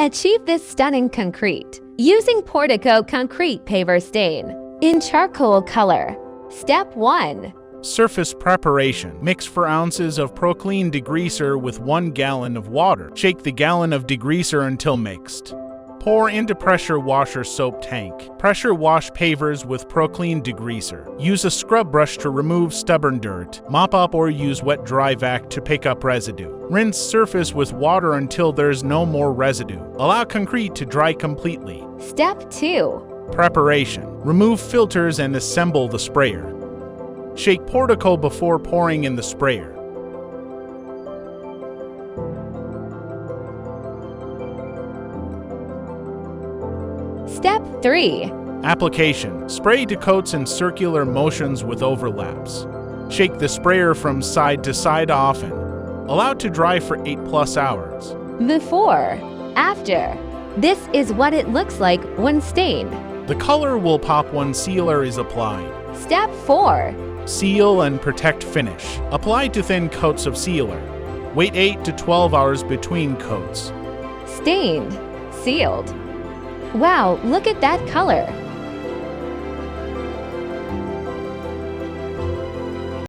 Achieve this stunning concrete using Portico concrete paver stain in charcoal color. Step 1. Surface preparation. Mix 4 ounces of Proclean degreaser with 1 gallon of water. Shake the gallon of degreaser until mixed. Pour into pressure washer soap tank. Pressure wash pavers with Proclean degreaser. Use a scrub brush to remove stubborn dirt. Mop up or use wet dry vac to pick up residue. Rinse surface with water until there's no more residue. Allow concrete to dry completely. Step 2. Preparation. Remove filters and assemble the sprayer. Shake Portico before pouring in the sprayer. Step 3. Application. Spray to coats in circular motions with overlaps. Shake the sprayer from side to side often. Allow to dry for 8+ hours. Before. After. This is what it looks like when stained. The color will pop when sealer is applied. Step 4. Seal and protect finish. Apply to thin coats of sealer. Wait 8 to 12 hours between coats. Stained. Sealed. Wow, look at that color!